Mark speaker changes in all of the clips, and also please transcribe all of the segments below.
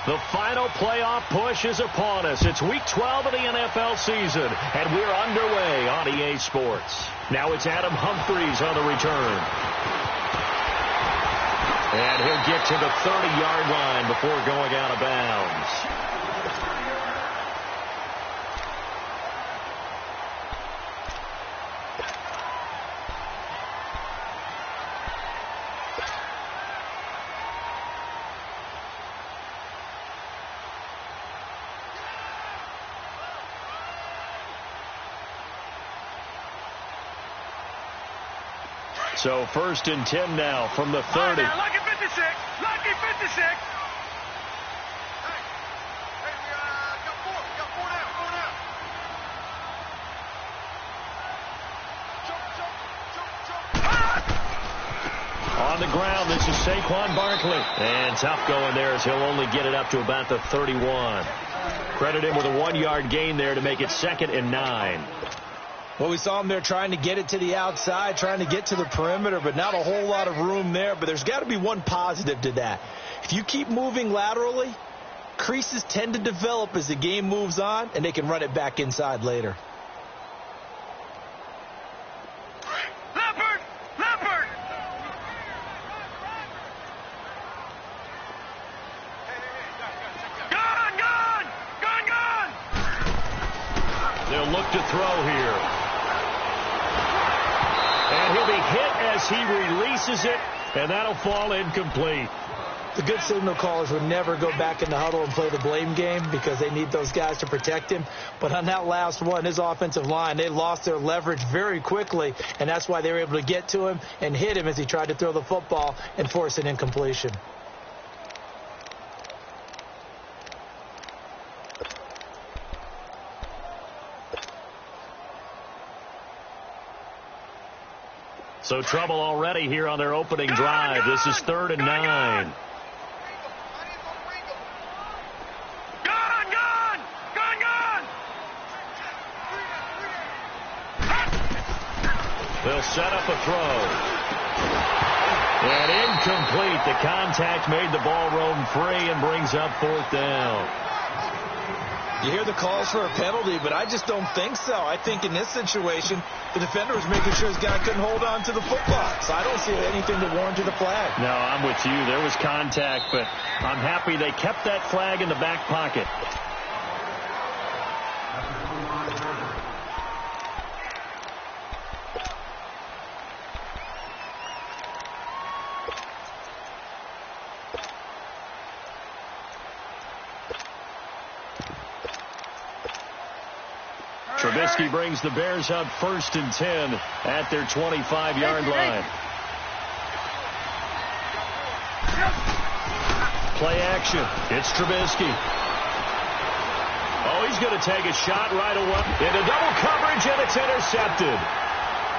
Speaker 1: The final playoff push is upon us. It's Week 12 of the NFL season, and we're underway on EA Sports. Now it's Adam Humphries on the return. And he'll get to the 30-yard line before going out of bounds. So 1st and 10 now from the 30.
Speaker 2: Right now, lucky 56. Lucky 56. Hey, we got four now. Jump.
Speaker 1: On the ground, this is Saquon Barkley. And tough going there as he'll only get it up to about the 31. Credit him with a 1-yard gain there to make it 2nd and 9.
Speaker 3: Well, we saw him there trying to get it to the outside, trying to get to the perimeter, but not a whole lot of room there. But there's got to be one positive to that. If you keep moving laterally, creases tend to develop as the game moves on, and they can run it back inside later.
Speaker 2: Leopard! Gone!
Speaker 1: They'll look to throw here. And he'll be hit as he releases it, and that'll fall incomplete.
Speaker 3: The good signal callers would never go back in the huddle and play the blame game because they need those guys to protect him. But on that last one, his offensive line, they lost their leverage very quickly, and that's why they were able to get to him and hit him as he tried to throw the football and force an incompletion.
Speaker 1: So trouble already here on their opening drive. This is 3rd and 9. They'll set up a throw. And incomplete. The contact made the ball roam free and brings up 4th down.
Speaker 3: You hear the calls for a penalty, but I just don't think so. I think in this situation, the defender was making sure his guy couldn't hold on to the football. So I don't see anything to warrant to the flag.
Speaker 1: No, I'm with you. There was contact, but I'm happy they kept that flag in the back pocket. Trubisky brings the Bears up 1st and 10 at their 25-yard line. Play action. It's Trubisky. Oh, he's going to take a shot right away. Into double coverage, and it's intercepted.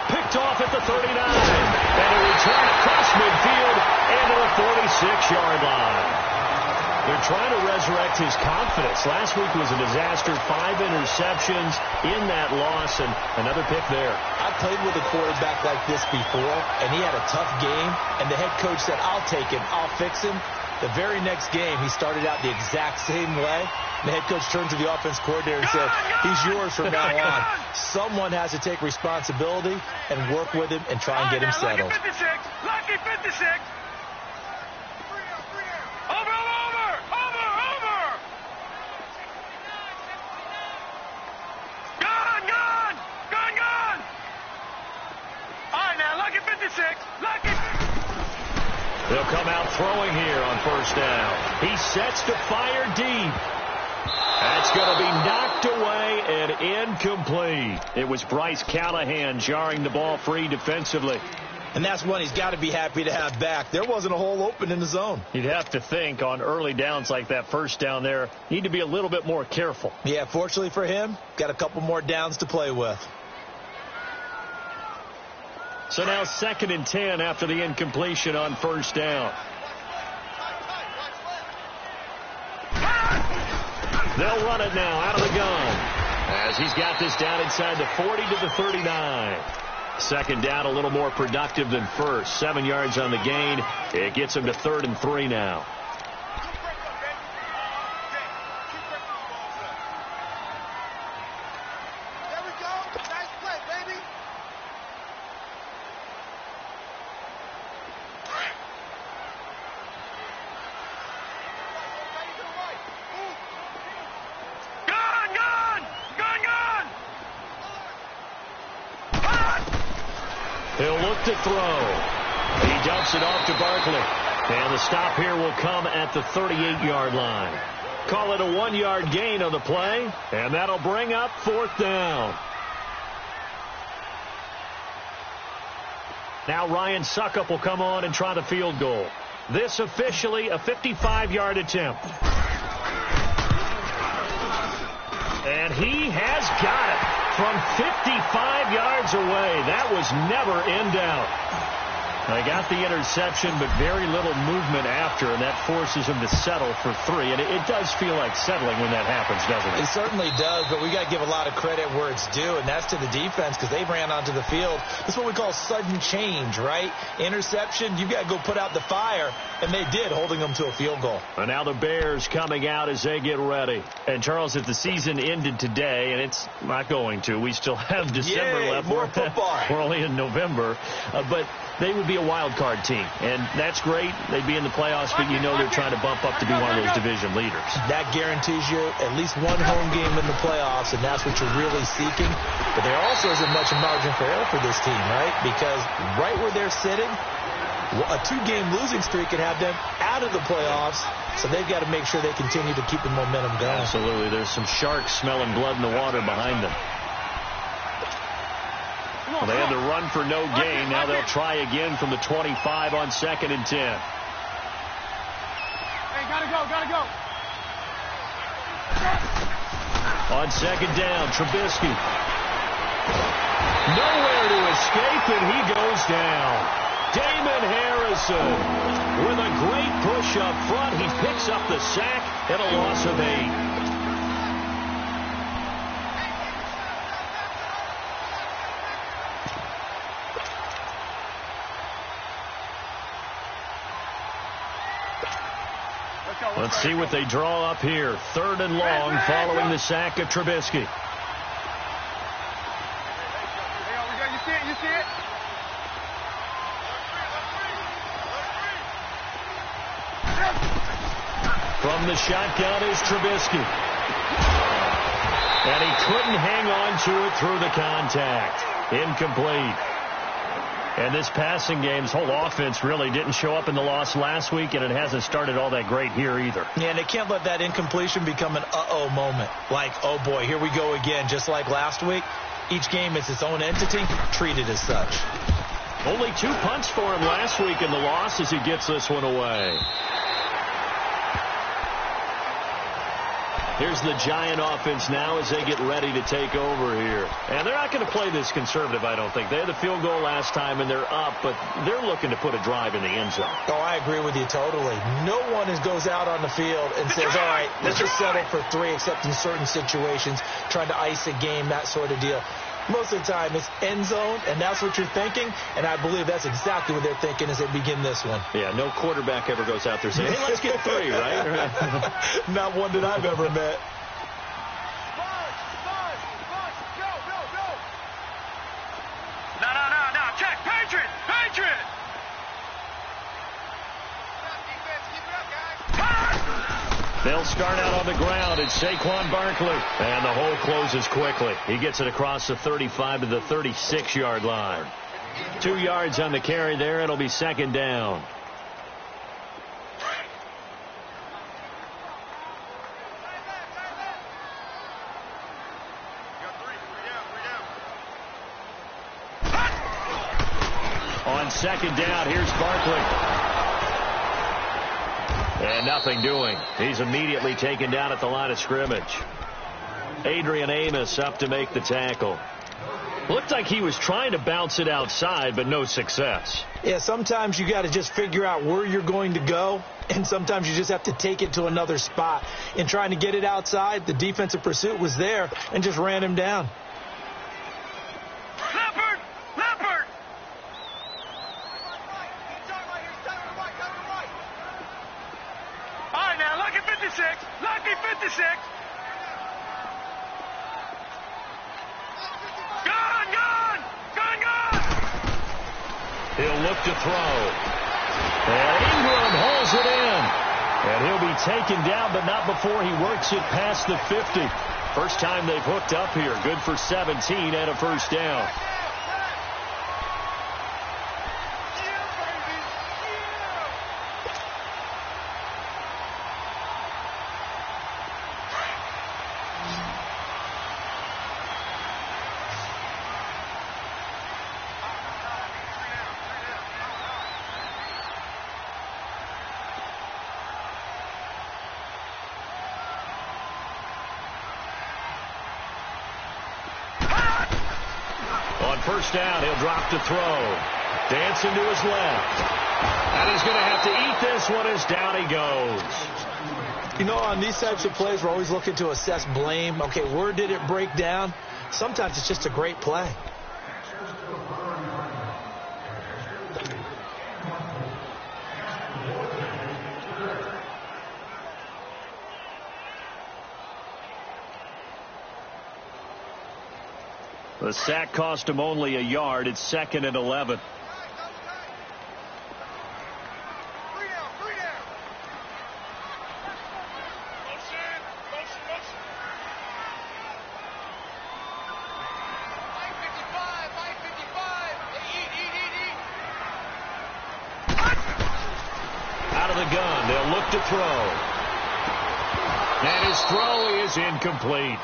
Speaker 1: Picked off at the 39. And a return across midfield into the 46-yard line. They're trying to resurrect his confidence. Last week was a disaster. 5 interceptions in that loss, and another pick there.
Speaker 3: I played with a quarterback like this before, and he had a tough game, and the head coach said, I'll take him, I'll fix him. The very next game, he started out the exact same way. The head coach turned to the offense coordinator and said, he's yours from now on. Someone has to take responsibility and work with him and try and get him settled.
Speaker 2: Lucky 56. Over. Gone. All right, now, lucky 56.
Speaker 1: They'll come out throwing here on 1st down. He sets to fire deep. That's going to be knocked away and incomplete. It was Bryce Callahan jarring the ball free defensively.
Speaker 3: And that's one he's got to be happy to have back. There wasn't a hole open in the zone.
Speaker 1: You'd have to think on early downs like that 1st down there, need to be a little bit more careful.
Speaker 3: Yeah, fortunately for him, got a couple more downs to play with.
Speaker 1: So now 2nd and 10 after the incompletion on 1st down. They'll run it now out of the gun as he's got this down inside the 40 to the 39. 2nd down, a little more productive than 1st. 7 yards on the gain. It gets him to 3rd and 3 now. to throw. He dumps it off to Barkley. And the stop here will come at the 38-yard line. Call it a 1-yard gain on the play, and that'll bring up 4th down. Now Ryan Suckup will come on and try the field goal. This officially a 55-yard attempt. And he has got it from 55 yards away. That was never in doubt. They got the interception, but very little movement after, and that forces him to settle for 3. And it does feel like settling when that happens, doesn't it?
Speaker 3: It certainly does, but we got to give a lot of credit where it's due, and that's to the defense because they ran onto the field. That's what we call sudden change, right? Interception, you got to go put out the fire, and they did, holding them to a field goal.
Speaker 1: And now the Bears coming out as they get ready. And, Charles, if the season ended today, and it's not going to, we still have December left.
Speaker 3: More football.
Speaker 1: We're only in November, but they would be a wild card team, and that's great. They'd be in the playoffs, but you know they're trying to bump up to be one of those division leaders.
Speaker 3: That guarantees you at least one home game in the playoffs, and that's what you're really seeking. But there also isn't much margin for error for this team, right? Because right where they're sitting, a 2-game losing streak could have them out of the playoffs, so they've got to make sure they continue to keep the momentum going.
Speaker 1: Absolutely. There's some sharks smelling blood in the water behind them. Well, they had to run for no gain. Now they'll try again from the 25 on 2nd and 10.
Speaker 2: Hey, gotta go.
Speaker 1: On 2nd down, Trubisky. Nowhere to escape, and he goes down. Damon Harrison with a great push up front. He picks up the sack and a loss of 8. Let's see what they draw up here. 3rd and long following the sack of Trubisky.
Speaker 2: You see it?
Speaker 1: From the shotgun is Trubisky. And he couldn't hang on to it through the contact. Incomplete. And this passing game's whole offense really didn't show up in the loss last week, and it hasn't started all that great here either.
Speaker 3: Yeah, and they can't let that incompletion become an uh-oh moment. Like, oh boy, here we go again. Just like last week, each game is its own entity, treated as such.
Speaker 1: Only 2 punts for him last week in the loss as he gets this one away. Here's the Giant offense now as they get ready to take over here. And they're not going to play this conservative, I don't think. They had the field goal last time, and they're up, but they're looking to put a drive in the end zone.
Speaker 3: Oh, I agree with you totally. No one goes out on the field and says, all right, let's just settle for 3, except in certain situations, trying to ice a game, that sort of deal. Most of the time, it's end zone, and that's what you're thinking, and I believe that's exactly what they're thinking as they begin this one.
Speaker 1: Yeah, no quarterback ever goes out there saying, hey, let's get 3, right?
Speaker 3: Not one that I've ever met.
Speaker 2: No, check, Patriot!
Speaker 1: They'll start out on the ground. It's Saquon Barkley. And the hole closes quickly. He gets it across the 35 to the 36-yard line. 2 yards on the carry there. It'll be 2nd down. On 2nd down, here's Barkley. And nothing doing. He's immediately taken down at the line of scrimmage. Adrian Amos up to make the tackle. Looked like he was trying to bounce it outside, but no success.
Speaker 3: Yeah, sometimes you got to just figure out where you're going to go, and sometimes you just have to take it to another spot. In trying to get it outside, the defensive pursuit was there and just ran him down.
Speaker 2: Leopard! All right, now, lucky 56. Gone!
Speaker 1: He'll look to throw. And Ingram hauls it in. And he'll be taken down, but not before he works it past the 50. First time they've hooked up here. Good for 17 and a first down. first down. He'll drop to throw. Dancing to his left. And he's going to have to eat this one as down he goes.
Speaker 3: You know, on these types of plays, we're always looking to assess blame. Okay, where did it break down? Sometimes it's just a great play.
Speaker 1: The sack cost him only a yard. It's 2nd and 11. Out of the gun. They'll look to throw. And his throw is incomplete.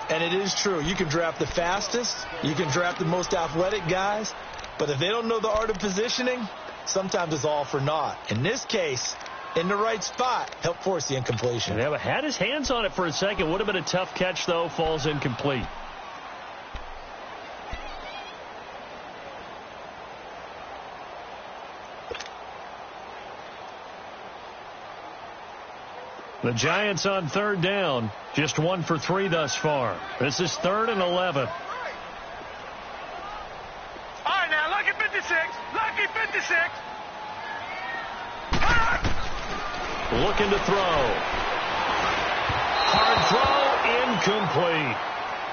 Speaker 3: And it is true. You can draft the fastest. You can draft the most athletic guys. But if they don't know the art of positioning, sometimes it's all for naught. In this case, in the right spot, helped force the incompletion.
Speaker 1: Yeah, but had his hands on it for a second. Would have been a tough catch, though. Falls incomplete. The Giants on 3rd down. Just 1 for 3 thus far. This is 3rd and 11.
Speaker 2: All right, now, lucky 56. Lucky 56.
Speaker 1: Looking to throw. Hard throw, incomplete.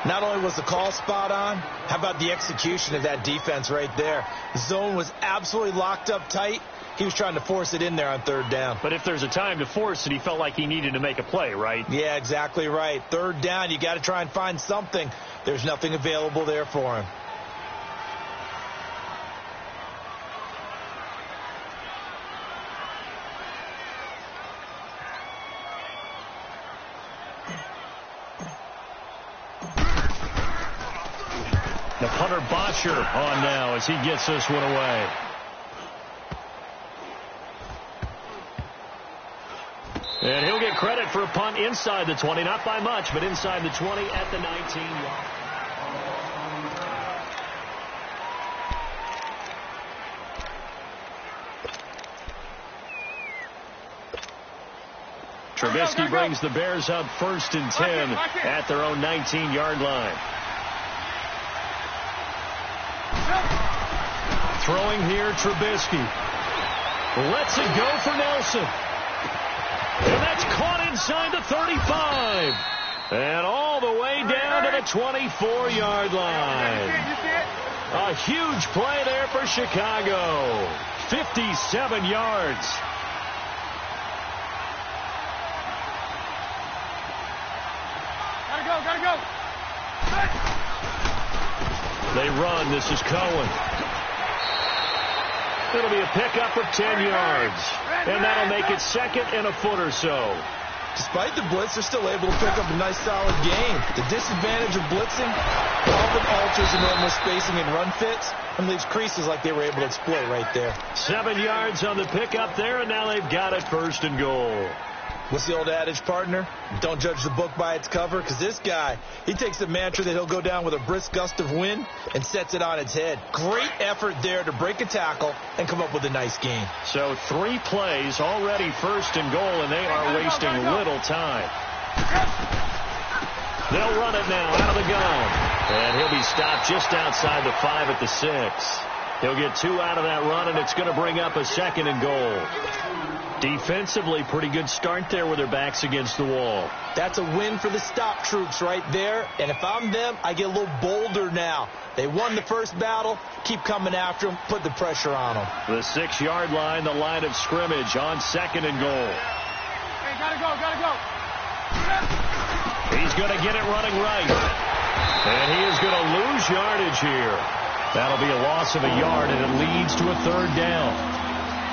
Speaker 3: Not only was the call spot on, how about the execution of that defense right there? The zone was absolutely locked up tight. He was trying to force it in there on 3rd down.
Speaker 1: But if there's a time to force it, he felt like he needed to make a play, right?
Speaker 3: Yeah, exactly right. 3rd down, you got to try and find something. There's nothing available there for him.
Speaker 1: The punter Botcher on now as he gets this one away. And he'll get credit for a punt inside the 20. Not by much, but inside the 20 at the 19-yard. Trubisky brings the Bears up 1st and 10 at their own 19-yard line. Throwing here, Trubisky. Lets it go for Nelson. And that's caught inside the 35. And all the way down to the 24-yard line. A huge play there for Chicago. 57 yards.
Speaker 2: Gotta go.
Speaker 1: They run. This is Cohen. It'll be a pickup of 10 yards. And that'll make it 2nd and a foot or so.
Speaker 3: Despite the blitz, they're still able to pick up a nice, solid gain. The disadvantage of blitzing often alters the normal spacing and run fits and leaves creases like they were able to exploit right there.
Speaker 1: 7 yards on the pickup there, and now they've got it 1st and goal.
Speaker 3: What's the old adage, partner? Don't judge the book by its cover, because this guy, he takes the mantra that he'll go down with a brisk gust of wind and sets it on its head. Great effort there to break a tackle and come up with a nice gain.
Speaker 1: So 3 plays already 1st and goal, and they are wasting little time. They'll run it now out of the gun. And he'll be stopped just outside the 5 at the 6. He'll get 2 out of that run, and it's going to bring up a 2nd and goal. Defensively, pretty good start there with their backs against the wall.
Speaker 3: That's a win for the stop troops right there. And if I'm them, I get a little bolder now. They won the first battle. Keep coming after them. Put the pressure on them.
Speaker 1: The 6-yard line, the line of scrimmage on 2nd and goal.
Speaker 2: Hey, gotta go.
Speaker 1: He's going to get it running right. And he is going to lose yardage here. That'll be a loss of a yard, and it leads to a 3rd down.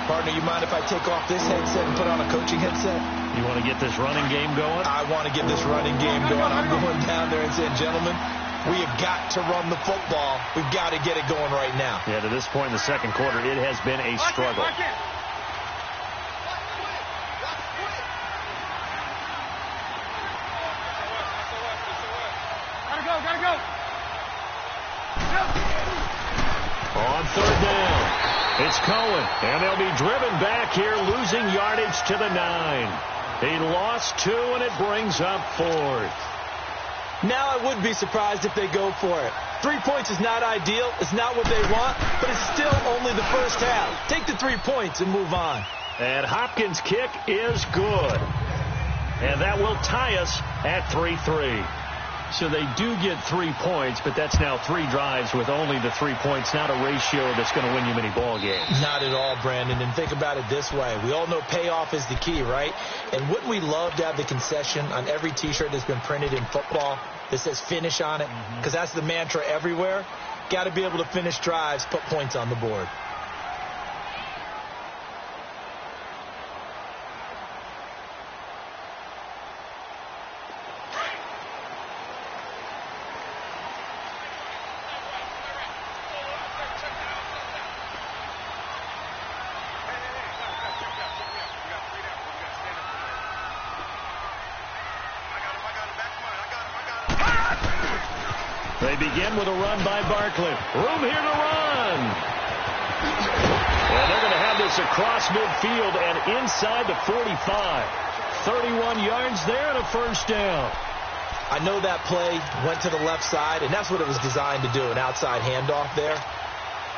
Speaker 3: Partner, you mind if I take off this headset and put on a coaching headset?
Speaker 1: You want to get this running game going?
Speaker 3: I want to get this running game going. I'm going down there and saying, gentlemen, we have got to run the football. We've got to get it going right now.
Speaker 1: Yeah, to this point in the 2nd quarter, it has been a struggle.
Speaker 2: Gotta go.
Speaker 1: third down. It's Cohen, and they'll be driven back here, losing yardage to the 9. He lost 2, and it brings up 4th.
Speaker 3: Now I would be surprised if they go for it. 3 points is not ideal. It's not what they want, but it's still only the first half. Take the 3 points and move on.
Speaker 1: And Hopkins' kick is good. And that will tie us at 3-3. So they do get 3 points, but that's now 3 drives with only the 3 points, not a ratio that's going to win you many ball games.
Speaker 3: Not at all, Brandon. And think about it this way. We all know payoff is the key, right? And wouldn't we love to have the concession on every T-shirt that's been printed in football that says finish on it? Because that's the mantra everywhere. Got to be able to finish drives, put points on the board.
Speaker 1: They begin with a run by Barkley. Room here to run. And they're going to have this across midfield and inside the 45. 31 yards there and a first down.
Speaker 3: I know that play went to the left side, and that's what it was designed to do, an outside handoff there.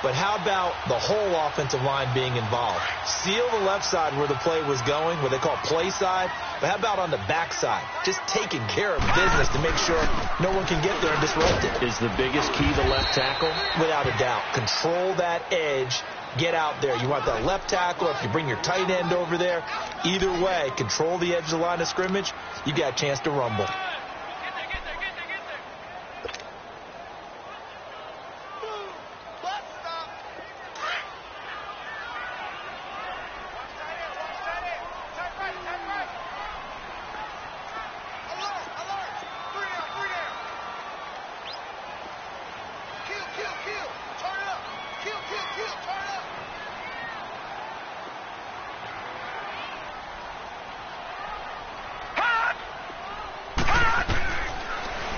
Speaker 3: But how about the whole offensive line being involved? Seal the left side where the play was going, what they call play side. But how about on the back side? Just taking care of business to make sure no one can get there and disrupt it.
Speaker 1: Is the biggest key the left tackle?
Speaker 3: Without a doubt. Control that edge. Get out there. You want that left tackle. If you bring your tight end over there, either way, control the edge of the line of scrimmage. You got a chance to rumble.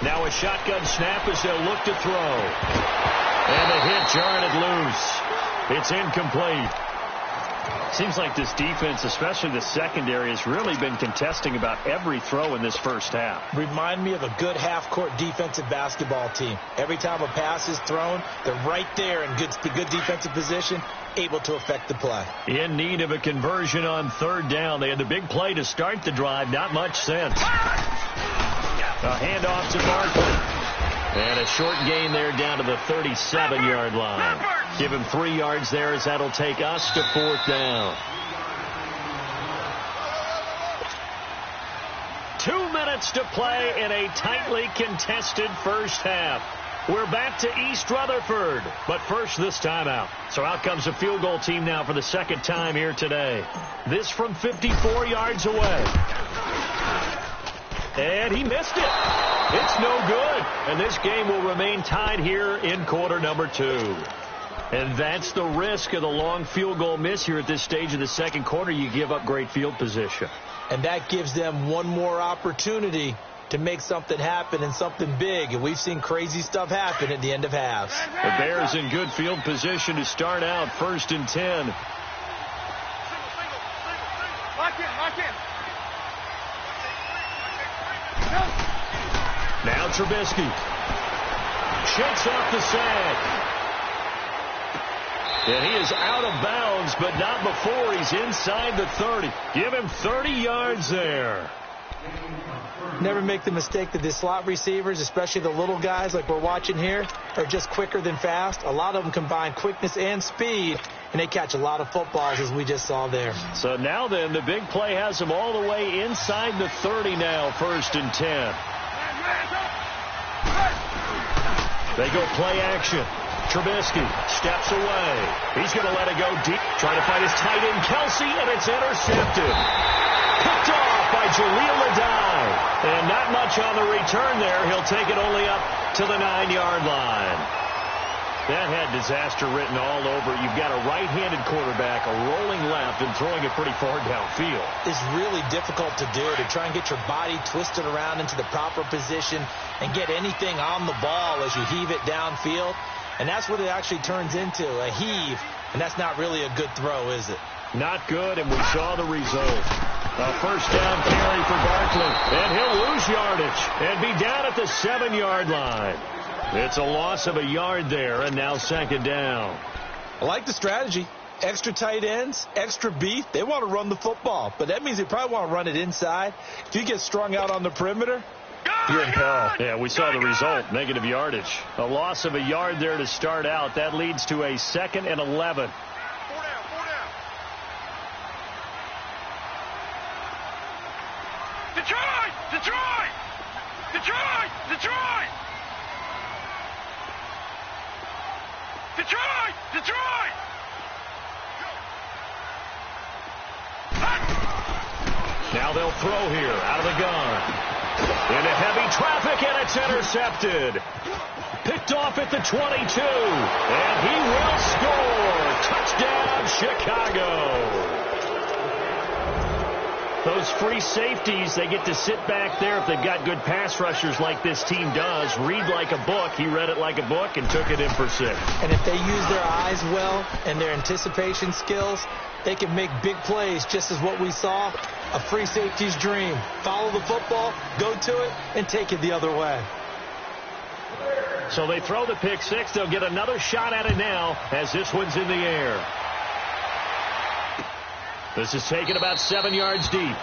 Speaker 1: Now a shotgun snap as they'll look to throw. And the hit jarred it loose. It's incomplete. Seems like this defense, especially the secondary, has really been contesting about every throw in this first half.
Speaker 3: Remind me of a good half-court defensive basketball team. Every time a pass is thrown, they're right there in good defensive position, able to affect the play.
Speaker 1: In need of a conversion on third down. They had the big play to start the drive. Not much sense. A handoff to Barkley. And a short gain there down to the 37-yard line. Give him 3 yards there as that'll take us to fourth down. 2 minutes to play in a tightly contested first half. We're back to East Rutherford, but first this timeout. So out comes the field goal team now for the second time here today. This from 54 yards away. And he missed it. It's no good. And this game will remain tied here in quarter number 2. And that's the risk of the long field goal miss here at this stage of the second quarter. You give up great field position.
Speaker 3: And that gives them one more opportunity to make something happen and something big. And we've seen crazy stuff happen at the end of halves.
Speaker 1: The Bears in good field position to start out. 1st and 10.
Speaker 2: Lock in.
Speaker 1: Now Trubisky shakes off the sack. And he is out of bounds, but not before he's inside the 30. Give him 30 yards there.
Speaker 3: Never make the mistake that the slot receivers, especially the little guys like we're watching here, are just quicker than fast. A lot of them combine quickness and speed, and they catch a lot of footballs, as we just saw there.
Speaker 1: So now then, the big play has them all the way inside the 30 now, 1st and 10. They go play action. Trubisky steps away. He's going to let it go deep. Trying to find his tight end, Kelsey, and it's intercepted. Picked off by Jaleel Adai. And not much on the return there. He'll take it only up to the 9-yard line. That had disaster written all over. You've got a right-handed quarterback, a rolling left, and throwing it pretty far downfield.
Speaker 3: It's really difficult to do, to try and get your body twisted around into the proper position and get anything on the ball as you heave it downfield. and that's what it actually turns into, a heave, and that's not really a good throw, is it?
Speaker 1: Not good, and we saw the result. A first down carry for Barkley, and he'll lose yardage and be down at the 7-yard line. It's a loss of a yard there, and now second down.
Speaker 3: I like the strategy. Extra tight ends, extra beef. They want to run the football, but that means they probably want to run it inside. If you get strung out on the perimeter, you're in peril.
Speaker 1: Yeah, we saw the result, negative yardage. A loss of a yard there to start out. That leads to a 2nd and 11.
Speaker 2: Detroit! Detroit! Detroit! Detroit! Detroit! Detroit!
Speaker 1: Now they'll throw here out of the gun. Into heavy traffic, and it's intercepted. Picked off at the 22. And he will score. Touchdown, Chicago. Those free safeties, they get to sit back there if they've got good pass rushers like this team does. Read like a book. He read it like a book and took it in for 6.
Speaker 3: And if they use their eyes well and their anticipation skills, they can make big plays, just as what we saw, a free safety's dream. Follow the football, go to it, and take it the other way.
Speaker 1: So they throw the pick 6. They'll get another shot at it now as this one's in the air. This is taken about 7 yards deep.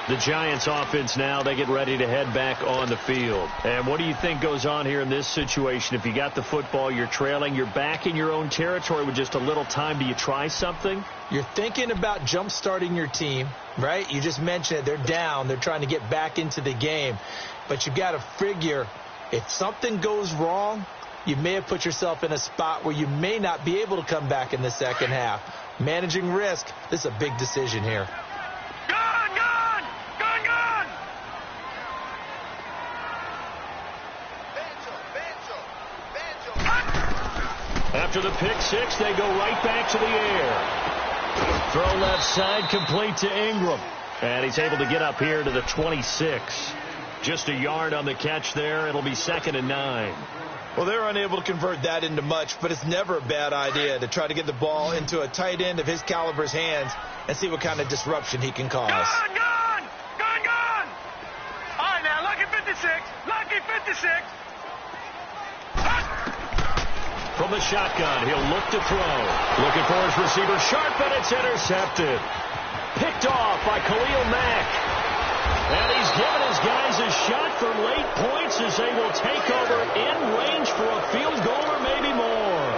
Speaker 1: The Giants offense now, they get ready to head back on the field. And what do you think goes on here in this situation? If you got the football, you're trailing, you're back in your own territory with just a little time. Do you try something?
Speaker 3: You're thinking about jump-starting your team, right? You just mentioned it. They're down. They're trying to get back into the game. But you've got to figure if something goes wrong, you may have put yourself in a spot where you may not be able to come back in the second half. Managing risk, this is a big decision here.
Speaker 2: Gone! Gone! Gone! Gone!
Speaker 1: After the pick 6, they go right back to the air. Throw left side, complete to Ingram. And he's able to get up here to the 26. Just a yard on the catch there. It'll be 2nd and 9.
Speaker 3: Well, they're unable to convert that into much, but it's never a bad idea to try to get the ball into a tight end of his caliber's hands and see what kind of disruption he can cause.
Speaker 2: Gone! Gone! Gone! Gone! All right, now, lucky 56. Lucky 56.
Speaker 1: From the shotgun, he'll look to throw. Looking for his receiver, sharp, and it's intercepted. Picked off by Khalil Mack. And he's given his guys a shot for late points as they will take over in range for a field goal or maybe more.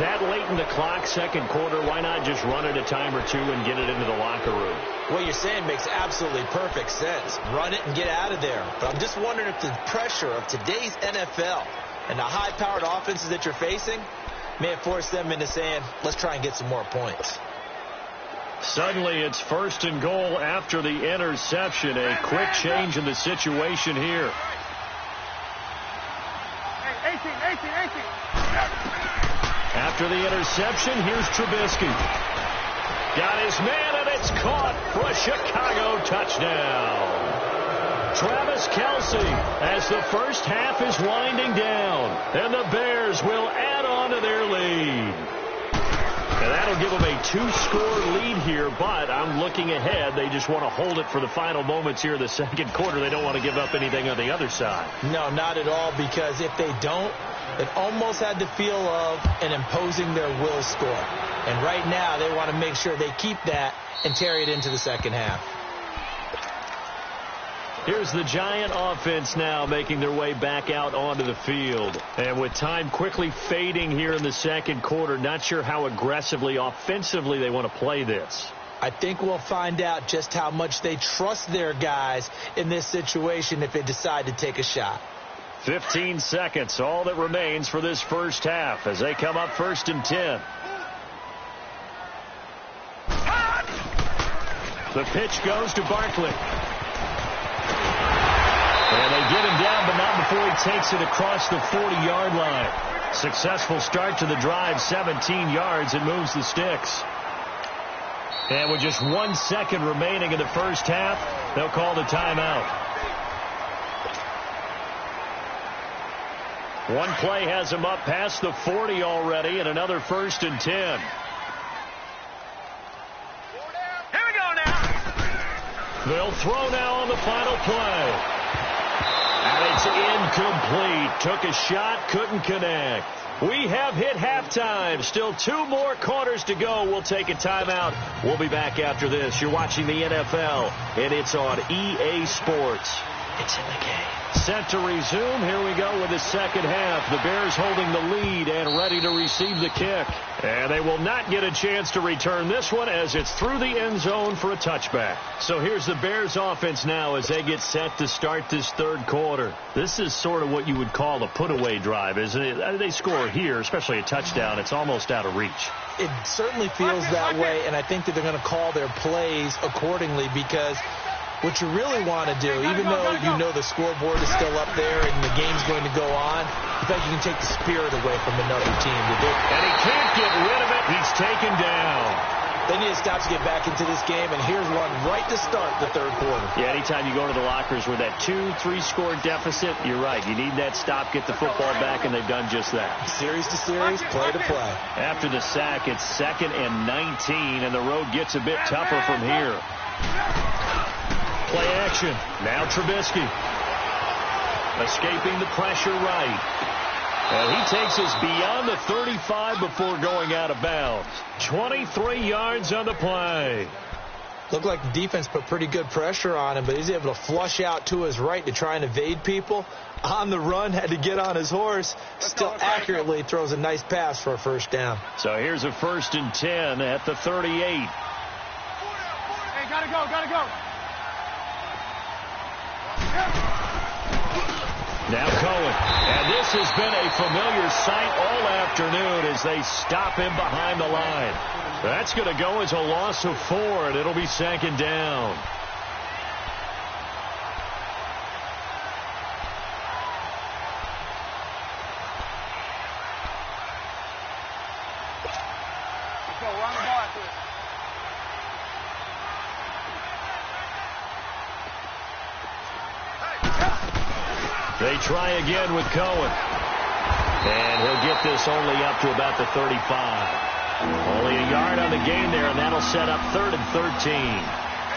Speaker 1: That late in the clock, second quarter, why not just run it a time or two and get it into the locker room?
Speaker 3: What you're saying makes absolutely perfect sense. Run it and get out of there. But I'm just wondering if the pressure of today's NFL and the high-powered offenses that you're facing may have forced them into saying, let's try and get some more points.
Speaker 1: Suddenly, it's 1st and goal after the interception. A quick change in the situation here.
Speaker 2: Hey, 18.
Speaker 1: After the interception, here's Trubisky. Got his man, and it's caught for a Chicago touchdown. Travis Kelce, as the first half is winding down, and the Bears will add on to their lead. And that'll give them a 2-score lead here, but I'm looking ahead. They just want to hold it for the final moments here of the second quarter. They don't want to give up anything on the other side.
Speaker 3: No, not at all, because if they don't, it almost had the feel of an imposing their will score. And right now, they want to make sure they keep that and carry it into the second half.
Speaker 1: Here's the Giant offense now making their way back out onto the field. And with time quickly fading here in the second quarter, not sure how aggressively, offensively they want to play this.
Speaker 3: I think we'll find out just how much they trust their guys in this situation if they decide to take a shot.
Speaker 1: 15 seconds, all that remains for this first half as they come up 1st and 10. The pitch goes to Barkley. And they get him down, but not before he takes it across the 40-yard line. Successful start to the drive, 17 yards, and moves the sticks. And with just 1 second remaining in the first half, they'll call the timeout. One play has him up past the 40 already, and another 1st and 10.
Speaker 2: Here we go now.
Speaker 1: They'll throw now on the final play. And it's incomplete. Took a shot, couldn't connect. We have hit halftime. Still 2 more quarters to go. We'll take a timeout. We'll be back after this. You're watching the NFL, and it's on EA Sports. It's in the game. Set to resume. Here we go with the second half. The Bears holding the lead and ready to receive the kick. And they will not get a chance to return this one as it's through the end zone for a touchback. So here's the Bears offense now as they get set to start this third quarter. This is sort of what you would call a put-away drive, isn't it? They score here, especially a touchdown. It's almost out of reach.
Speaker 3: It certainly feels that way, and I think that they're going to call their plays accordingly because what you really want to do, even though you know the scoreboard is still up there and the game's going to go on, I think you can take the spirit away from another team.
Speaker 1: And he can't get rid of it. He's taken down.
Speaker 3: They need to stop to get back into this game, and here's one right to start the third quarter.
Speaker 1: Yeah, anytime you go to the lockers with that 2-3 score deficit, you're right. You need that stop, get the football back, and they've done just that.
Speaker 3: Series to series, play to play.
Speaker 1: After the sack, it's 2nd and 19, and the road gets a bit tougher from here. Play action. Now Trubisky. Escaping the pressure right. And he takes us beyond the 35 before going out of bounds. 23 yards on the play.
Speaker 3: Looked like the defense put pretty good pressure on him, but he's able to flush out to his right to try and evade people. On the run, had to get on his horse. Still accurately throws a nice pass for a first down.
Speaker 1: So here's a 1st and 10 at the 38.
Speaker 2: Hey, gotta go, gotta go.
Speaker 1: Now Cohen. And this has been a familiar sight all afternoon as they stop him behind the line. That's going to go as a loss of 4, and it'll be 2nd down.
Speaker 2: Let's go, run the ball after this.
Speaker 1: They try again with Cohen. And he'll get this only up to about the 35. Only a yard on the gain there, and that'll set up 3rd and 13.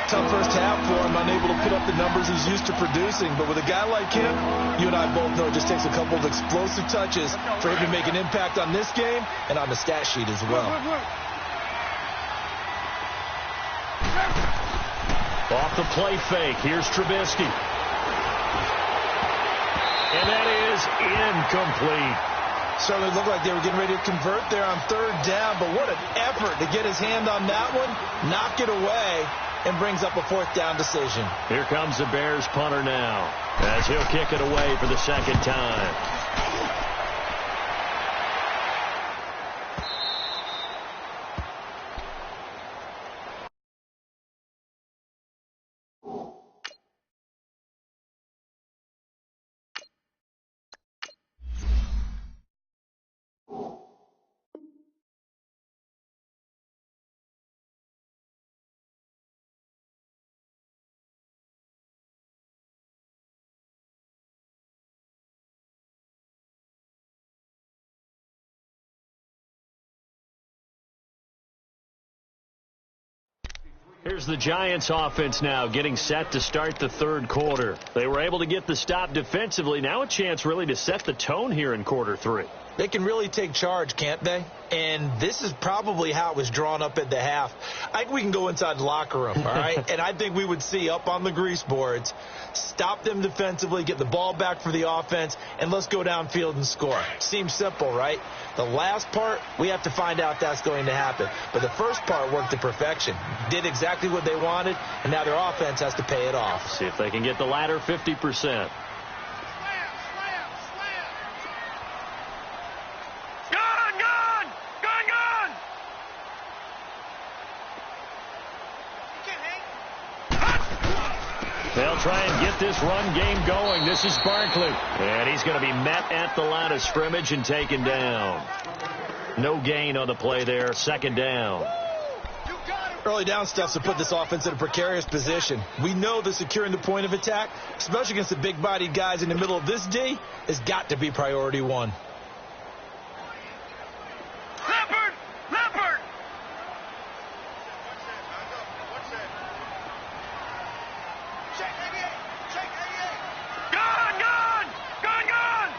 Speaker 3: Tough first half for him, unable to put up the numbers he's used to producing. But with a guy like him, you and I both know it just takes a couple of explosive touches for him to make an impact on this game and on the stat sheet as well.
Speaker 1: Off the play fake, here's Trubisky. And that is incomplete.
Speaker 3: Certainly looked like they were getting ready to convert there on 3rd down, but what an effort to get his hand on that one, knock it away, and brings up a 4th down decision.
Speaker 1: Here comes the Bears punter now as he'll kick it away for the 2nd time. Here's the Giants offense now getting set to start the third quarter. They were able to get the stop defensively. Now a chance really to set the tone here in quarter 3.
Speaker 3: They can really take charge, can't they? And this is probably how it was drawn up at the half. I think we can go inside the locker room, all right? And I think we would see up on the grease boards, stop them defensively, get the ball back for the offense, and let's go downfield and score. Seems simple, right? The last part, we have to find out if that's going to happen. But the first part worked to perfection. Did exactly what they wanted, and now their offense has to pay it off.
Speaker 1: See if they can get the latter 50%. They'll try and get this run game going. This is Barkley. And he's going to be met at the line of scrimmage and taken down. No gain on the play there. 2nd down.
Speaker 3: Early down stuff to put this offense in a precarious position. We know that securing the point of attack, especially against the big-bodied guys in the middle of this D, has got to be priority one.
Speaker 2: Leopard! Leopard! Check 88! Check 88! Gone! Gone! Gone! Gone!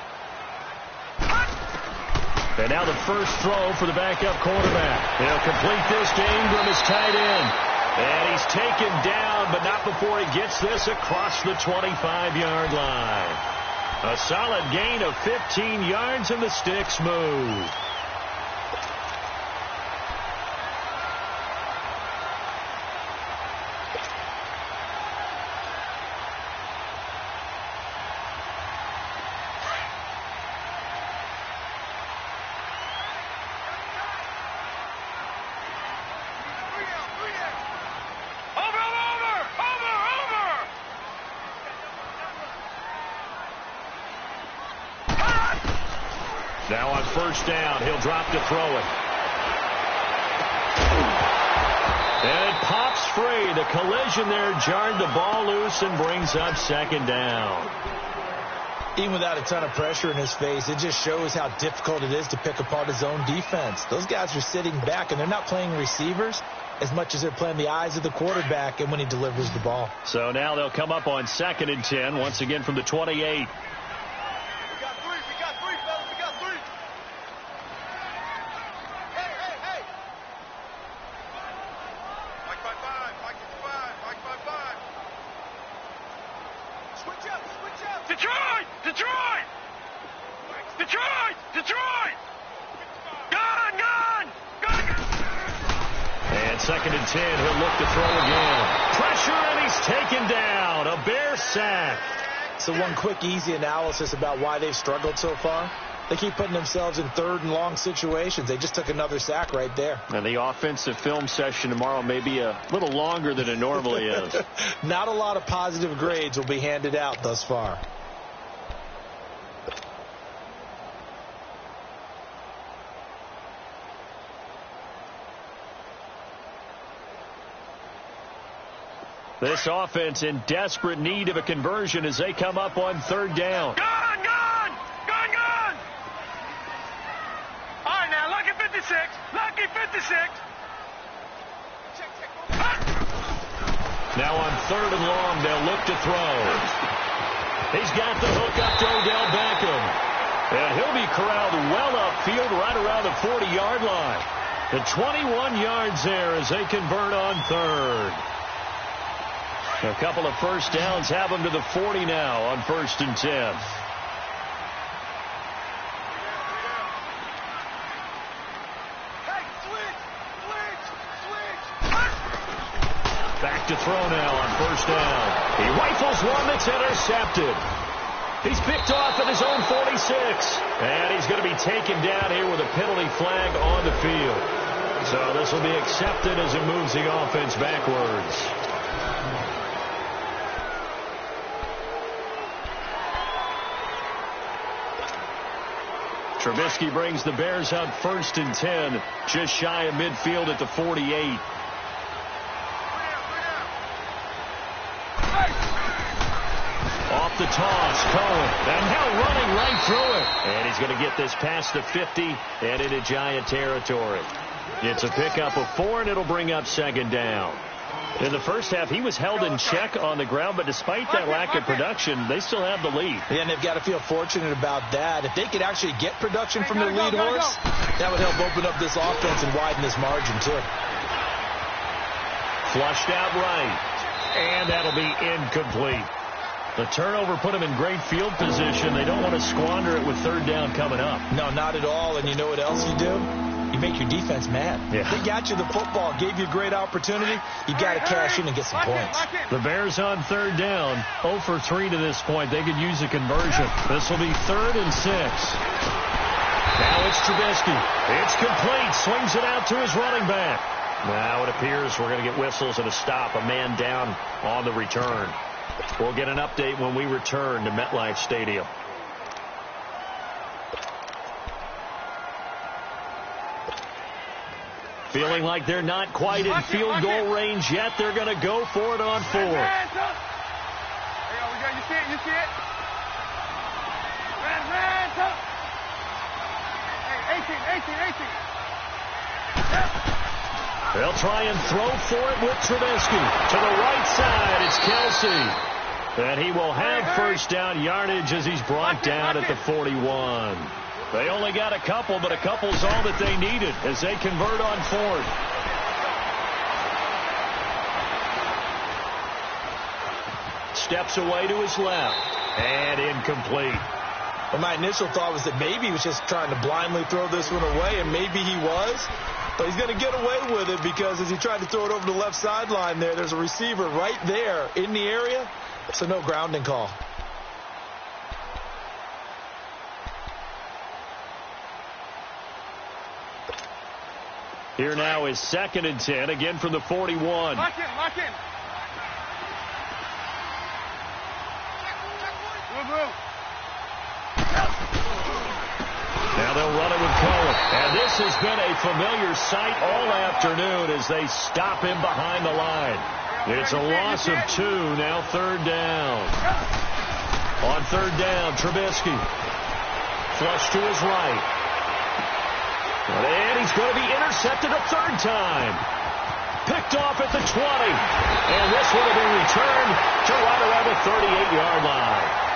Speaker 1: And now the first throw for the backup quarterback. He'll complete this to Ingram, his tight end. And he's taken down, but not before he gets this across the 25-yard line. A solid gain of 15 yards, and the sticks move. Now on first down, he'll drop to throw it. And it pops free. The collision there jarred the ball loose and brings up second down.
Speaker 3: Even without a ton of pressure in his face, it just shows how difficult it is to pick apart his own defense. Those guys are sitting back, and they're not playing receivers as much as they're playing the eyes of the quarterback and when he delivers the ball.
Speaker 1: So now they'll come up on 2nd and 10, once again from the 28.
Speaker 2: Detroit! Detroit! Detroit! Detroit! Gone! Gone! Gone!
Speaker 1: And 2nd and 10, he'll look to throw again. Pressure, and he's taken down. A Bear sack.
Speaker 3: So one quick, easy analysis about why they've struggled so far. They keep putting themselves in 3rd and long situations. They just took another sack right there.
Speaker 1: And the offensive film session tomorrow may be a little longer than it normally is.
Speaker 3: Not a lot of positive grades will be handed out thus far.
Speaker 1: This offense in desperate need of a conversion as they come up on 3rd down.
Speaker 2: Gone! Gone! Gone! Gone! All right, now, lucky 56. Lucky 56.
Speaker 1: Now on 3rd and long, they'll look to throw. He's got the hook up to Odell Beckham. And he'll be corralled well upfield right around the 40-yard line. The 21 yards there as they convert on 3rd. A couple of first downs have them to the 40 now on 1st and 10. Back to throw now on 1st down. He rifles one that's intercepted. He's picked off at his own 46. And he's going to be taken down here with a penalty flag on the field. So this will be accepted as it moves the offense backwards. Trubisky brings the Bears out 1st and 10, just shy of midfield at the 48. Off the toss, Cohen, and now running right through it. And he's going to get this past the 50 and into Giant territory. It's a pickup of 4, and it'll bring up 2nd down. In the first half, he was held in check on the ground, but despite that lack of production, they still have the lead.
Speaker 3: Yeah, and they've got to feel fortunate about that. If they could actually get production from their lead horse, that would help open up this offense and widen this margin, too.
Speaker 1: Flushed out right, and that'll be incomplete. The turnover put them in great field position. They don't want to squander it with 3rd down coming up.
Speaker 3: No, not at all, and you know what else you do? You make your defense mad.
Speaker 1: Yeah.
Speaker 3: They got you the football, gave you a great opportunity. You got to cash in and get some points.
Speaker 1: The Bears on 3rd down, 0 for 3 to this point. They could use a conversion. This will be 3rd and 6. Now it's Trubisky. It's complete. Swings it out to his running back. Now it appears we're going to get whistles and a stop. A man down on the return. We'll get an update when we return to MetLife Stadium. Feeling like they're not quite in field goal range yet. They're going to go for it on 4th.
Speaker 2: There you go. You see it? You see it? Ran, top. Hey, 18.
Speaker 1: They'll try and throw for it with Trubisky. To the right side, it's Kelsey. And he will have first down yardage as he's brought down at the 41. They only got a couple, but a couple's all that they needed as they convert on 4th. Steps away to his left. And incomplete.
Speaker 3: Well, my initial thought was that maybe he was just trying to blindly throw this one away, and maybe he was. But he's going to get away with it because as he tried to throw it over the left sideline there's a receiver right there in the area. So no grounding call.
Speaker 1: Here now is 2nd and 10, again from the 41.
Speaker 2: Lock in. Move.
Speaker 1: Now they'll run it with Cohen. And this has been a familiar sight all afternoon as they stop him behind the line. It's a loss of 2, now 3rd down. On 3rd down, Trubisky. Flush to his right. And he's going to be intercepted a 3rd time. Picked off at the 20. And this one will be returned to right around the 38-yard line.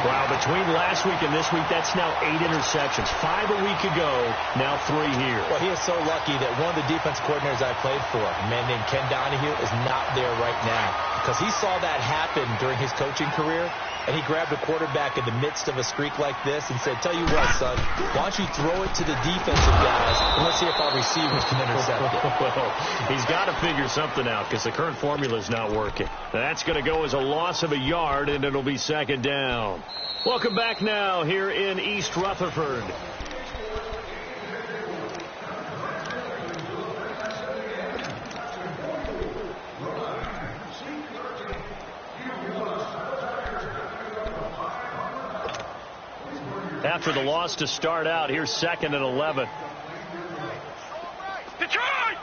Speaker 1: Wow, between last week and this week, that's now 8 interceptions. 5 a week ago, now 3 here.
Speaker 3: Well, he is so lucky that one of the defense coordinators I played for, a man named Ken Donahue, is not there right now. Because he saw that happen during his coaching career, and he grabbed a quarterback in the midst of a streak like this and said, tell you what, son, why don't you throw it to the defensive guys, and let's see if our receivers can intercept it.
Speaker 1: Well, he's got to figure something out because the current formula is not working. That's going to go as a loss of a yard, and it'll be 2nd down. Welcome back now here in East Rutherford. After the loss to start out, here's 2nd and 11.
Speaker 2: Detroit!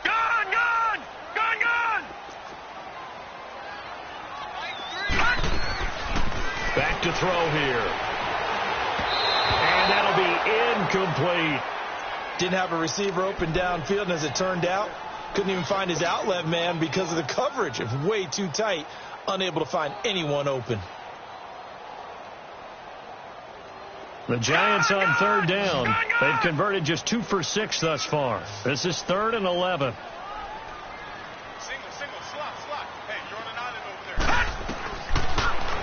Speaker 2: Gone!
Speaker 1: Back to throw here. And that'll be incomplete.
Speaker 3: Didn't have a receiver open downfield, and as it turned out, couldn't even find his outlet man because of the coverage. It was way too tight, unable to find anyone open.
Speaker 1: The Giants on 3rd down. They've converted just 2 for 6 thus far. This is 3rd and 11.
Speaker 2: Single, slot. Hey, you're on an island over there.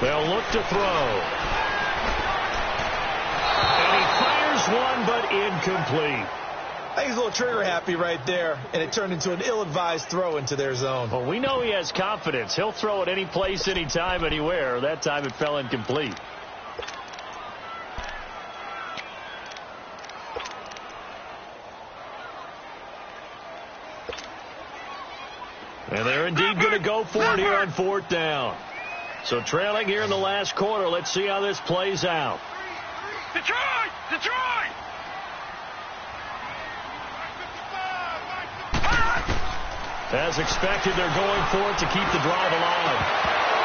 Speaker 1: They'll look to throw. And he fires one, but incomplete.
Speaker 3: I think he's a little trigger happy right there, and it turned into an ill-advised throw into their zone.
Speaker 1: Well, we know he has confidence. He'll throw it any place, anytime, anywhere. That time it fell incomplete. And they're indeed going to go for it here on 4th down. So trailing here in the last quarter. Let's see how this plays out.
Speaker 2: Detroit!
Speaker 1: As expected, they're going for it to keep the drive alive.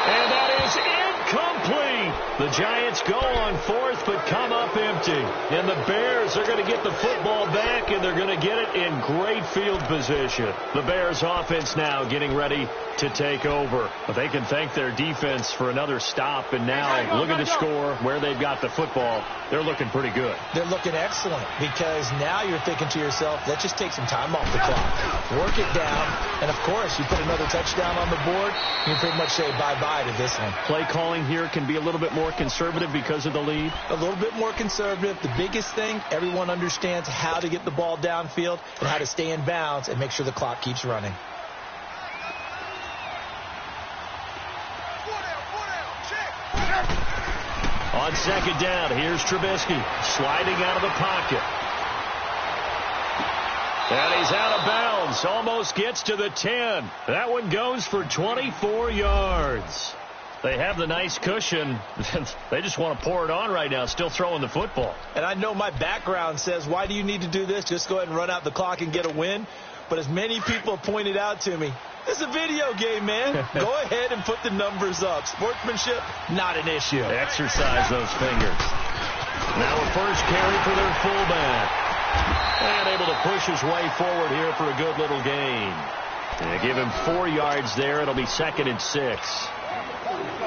Speaker 1: And that is incomplete. The Giants go on 4th, but come up empty. And the Bears are going to get the football back, and they're going to get it in great field position. The Bears offense now getting ready to take over. But they can thank their defense for another stop. And now look at the score, where they've got the football. They're looking pretty good.
Speaker 3: They're looking excellent because now you're thinking to yourself, let's just take some time off the clock. Work it down. And, of course, you put another touchdown on the board, you can pretty much say bye-bye to this one.
Speaker 1: Play calling here can be a little bit more conservative because of the lead.
Speaker 3: A little bit more conservative. The biggest thing, everyone understands how to get the ball downfield and how to stay in bounds and make sure the clock keeps running.
Speaker 1: On 2nd down, here's Trubisky sliding out of the pocket. And he's out of bounds. Almost gets to the 10. That one goes for 24 yards. They have the nice cushion. They just want to pour it on right now, still throwing the football.
Speaker 3: And I know my background says, why do you need to do this? Just go ahead and run out the clock and get a win. But as many people pointed out to me, it's a video game, man. Go ahead and put the numbers up. Sportsmanship, not an issue.
Speaker 1: Exercise those fingers. Now a first carry for their fullback. And able to push his way forward here for a good little gain. And give him 4 yards there. It'll be 2nd and 6.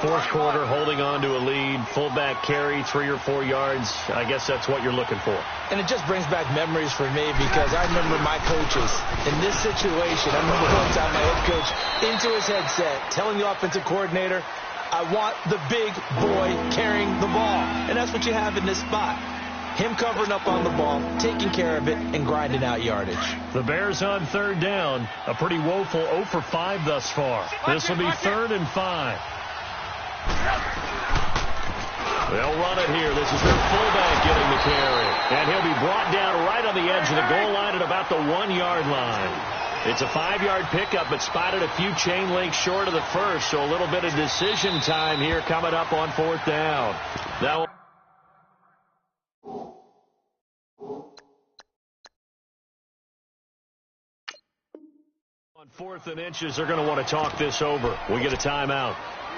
Speaker 1: Fourth quarter, holding on to a lead. Fullback carry, 3 or 4 yards. I guess that's what you're looking for.
Speaker 3: And it just brings back memories for me because I remember my coaches in this situation. I remember one time my head coach into his headset telling the offensive coordinator, I want the big boy carrying the ball. And that's what you have in this spot. Him covering up on the ball, taking care of it, and grinding out yardage.
Speaker 1: The Bears on 3rd down. A pretty woeful 0 for 5 thus far. This will be 3rd and 5. They'll run it here. This is their fullback getting the carry. And he'll be brought down right on the edge of the goal line at about the 1-yard line. It's a 5-yard pickup, but spotted a few chain links short of the first, so a little bit of decision time here coming up on 4th down. Now, on 4th and inches, they're going to want to talk this over. We get a timeout.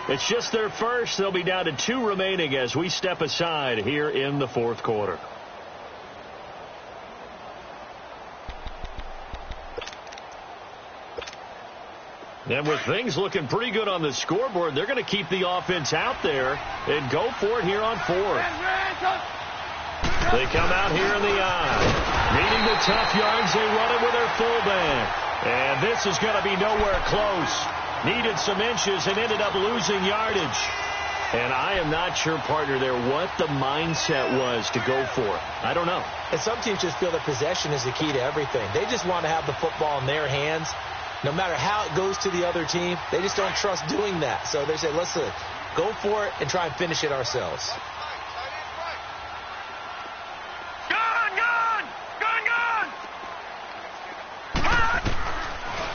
Speaker 1: It's just their first. They'll be down to 2 remaining as we step aside here in the 4th quarter. And with things looking pretty good on the scoreboard, they're going to keep the offense out there and go for it here on 4th. They come out here in the eye. Needing the tough yards, they run it with their fullback. And this is going to be nowhere close. Needed some inches and ended up losing yardage. And I am not sure, partner, there what the mindset was to go for it. I don't know.
Speaker 3: And some teams just feel that possession is the key to everything. They just want to have the football in their hands. No matter how it goes to the other team, they just don't trust doing that. So they say, let's go for it and try and finish it ourselves.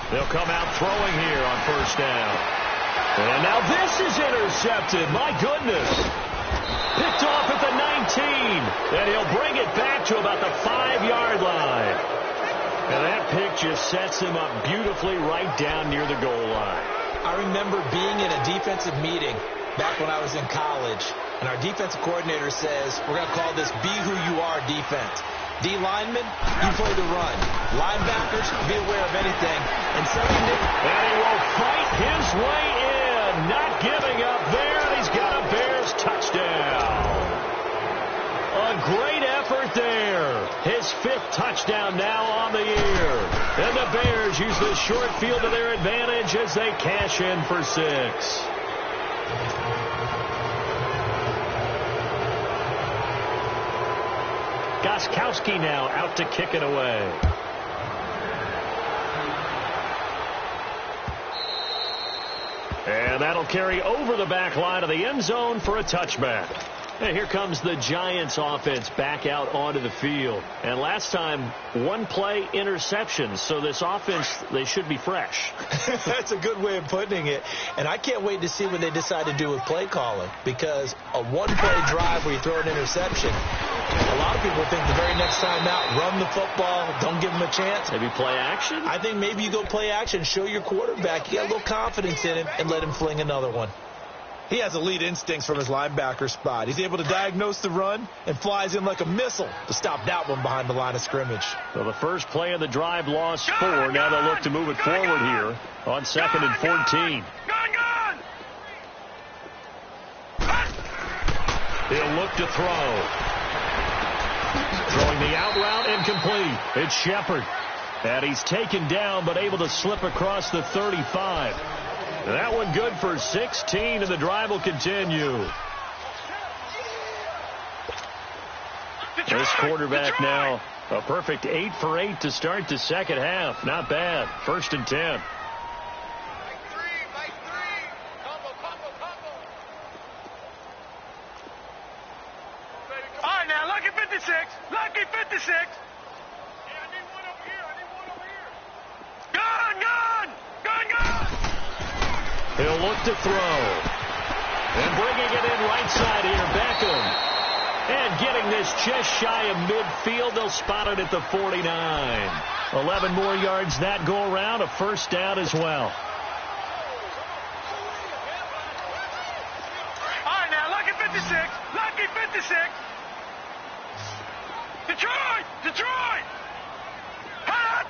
Speaker 1: They'll come out throwing here on 1st down. And now this is intercepted. My goodness. Picked off at the 19. And he'll bring it back to about the 5-yard line. And that pick just sets him up beautifully right down near the goal line.
Speaker 3: I remember being in a defensive meeting back when I was in college. And our defensive coordinator says, we're going to call this Be Who You Are defense. D linemen, you play the run. Linebackers, be aware of anything. And secondary.
Speaker 1: And he will fight his way in. Not giving up there. And he's got a Bears touchdown. A great effort there. His 5th touchdown now on the year. And the Bears use the short field to their advantage as they cash in for 6. Gostkowski now out to kick it away. And that'll carry over the back line of the end zone for a touchback. And here comes the Giants offense back out onto the field. And last time, 1-play interceptions. So this offense, they should be fresh.
Speaker 3: That's a good way of putting it. And I can't wait to see what they decide to do with play calling. Because a 1-play drive where you throw an interception, a lot of people think the very next time out, run the football, don't give them a chance.
Speaker 1: Maybe play action?
Speaker 3: I think maybe you go play action, show your quarterback, you got a little confidence in him, and let him fling another one. He has elite instincts from his linebacker spot. He's able to diagnose the run and flies in like a missile to stop that one behind the line of scrimmage.
Speaker 1: So the first play of the drive lost 4. Now they'll look to move it forward here on 2nd and 14. He'll look to throw. Throwing the out route incomplete. It's Shepard. And he's taken down but able to slip across the 35. That one good for 16, and the drive will continue. This quarterback now, a perfect 8 for 8 to start the second half. Not bad. 1st and 10.
Speaker 2: All right, now, lucky 56. Lucky 56. Yeah, I need one over here. Gun!
Speaker 1: He'll look to throw. And bringing it in right side here, Beckham. And getting this just shy of midfield. They'll spot it at the 49. 11 more yards that go around. A first down as well.
Speaker 2: All right, now, lucky 56. Lucky 56. Detroit! Detroit! Hot!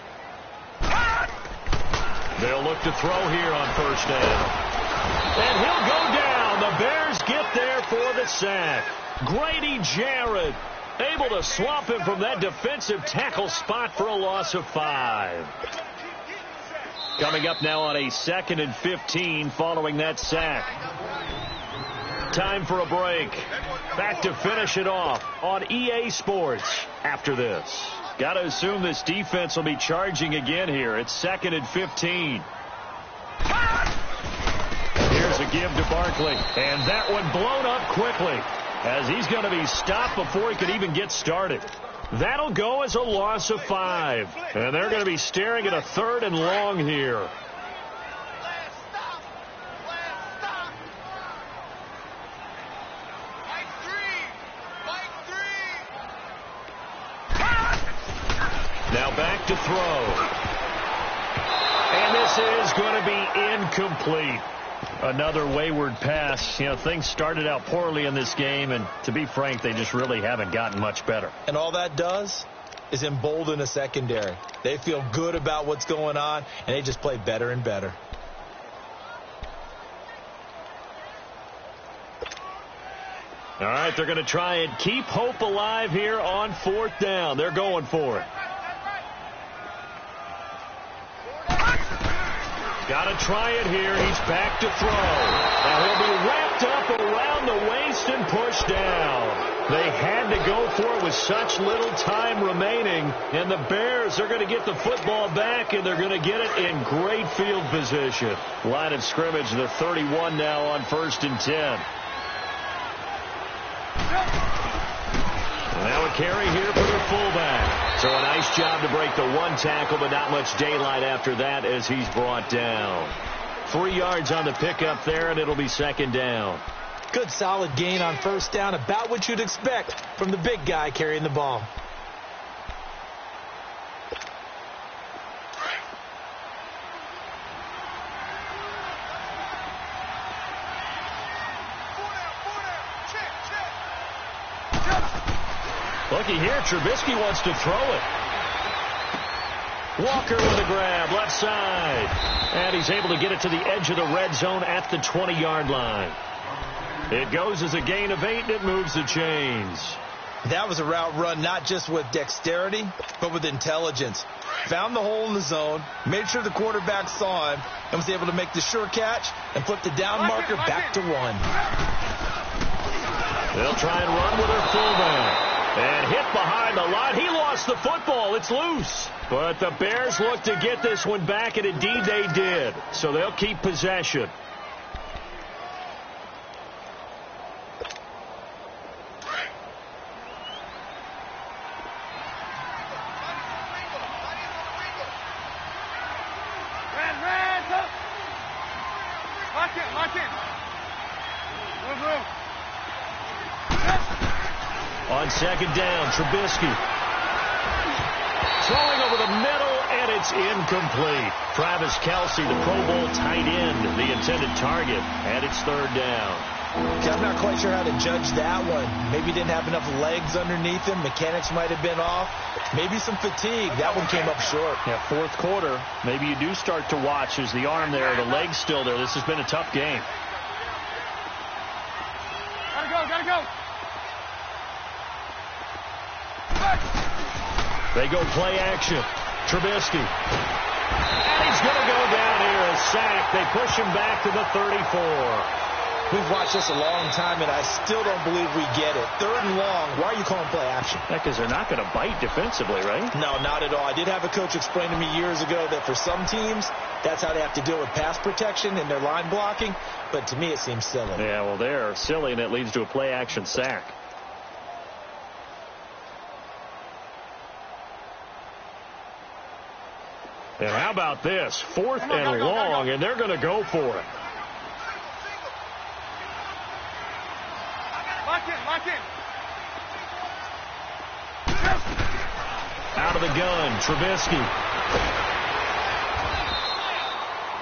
Speaker 2: Hot!
Speaker 1: They'll look to throw here on first down. And he'll go down. The Bears get there for the sack. Grady Jarrett able to swamp him from that defensive tackle spot for a loss of 5. Coming up now on a 2nd and 15 following that sack. Time for a break. Back to finish it off on EA Sports after this. Got to assume this defense will be charging again here. It's 2nd and 15. Here's a give to Barkley. And that one blown up quickly as he's going to be stopped before he could even get started. That'll go as a loss of 5. And they're going to be staring at a 3rd and long here. Now back to throw. And this is going to be incomplete. Another wayward pass. You know, things started out poorly in this game, and to be frank, they just really haven't gotten much better.
Speaker 3: And all that does is embolden a secondary. They feel good about what's going on, and they just play better and better.
Speaker 1: All right, they're going to try and keep hope alive here on 4th down. They're going for it. Got to try it here. He's back to throw. Now he'll be wrapped up around the waist and pushed down. They had to go for it with such little time remaining. And the Bears are going to get the football back, and they're going to get it in great field position. Line of scrimmage, the 31 now on 1st and 10. Now a carry here for their fullback. So a nice job to break the 1 tackle, but not much daylight after that as he's brought down. 3 yards on the pickup there, and it'll be 2nd down.
Speaker 3: Good solid gain on 1st down, about what you'd expect from the big guy carrying the ball.
Speaker 1: Looky here, Trubisky wants to throw it. Walker with a grab, left side. And he's able to get it to the edge of the red zone at the 20-yard line. It goes as a gain of 8, and it moves the chains.
Speaker 3: That was a route run not just with dexterity, but with intelligence. Found the hole in the zone, made sure the quarterback saw him, and was able to make the sure catch and flip the down marker back to 1.
Speaker 1: They'll try and run with their fullback. And hit behind the line. He lost the football. It's loose. But the Bears look to get this one back, and indeed they did. So they'll keep possession. On 2nd down, Trubisky. Throwing over the middle, and it's incomplete. Travis Kelce, the Pro Bowl tight end, the intended target, and it's 3rd down.
Speaker 3: Okay, I'm not quite sure how to judge that one. Maybe didn't have enough legs underneath him. Mechanics might have been off. Maybe some fatigue. That one came up short.
Speaker 1: Yeah, 4th quarter. Maybe you do start to watch as the arm there, the leg's still there. This has been a tough game.
Speaker 2: Gotta go.
Speaker 1: They go play action. Trubisky. And he's going to go down here. A sack. They push him back to the 34.
Speaker 3: We've watched this a long time, and I still don't believe we get it. 3rd and long. Why are you calling play action?
Speaker 1: Yeah, because they're not going to bite defensively, right?
Speaker 3: No, not at all. I did have a coach explain to me years ago that for some teams, that's how they have to deal with pass protection and their line blocking. But to me, it seems silly.
Speaker 1: Yeah, well, they're silly, and it leads to a play action sack. And how about this? 4th and long, and they're going to go for it.
Speaker 2: Blocking.
Speaker 1: Out of the gun, Trubisky.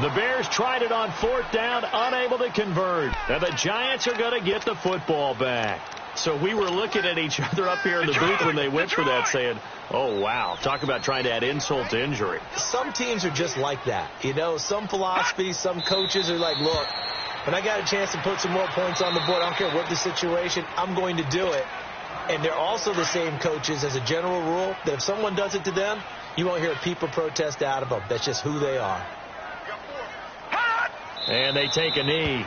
Speaker 1: The Bears tried it on 4th down, unable to convert. And the Giants are going to get the football back. So we were looking at each other up here in the booth when they went for that saying, oh, wow, talk about trying to add insult to injury.
Speaker 3: Some teams are just like that. You know, some philosophies, some coaches are like, look, when I got a chance to put some more points on the board, I don't care what the situation, I'm going to do it. And they're also the same coaches as a general rule that if someone does it to them, you won't hear a peep or protest out of them. That's just who they are.
Speaker 1: And they take a knee.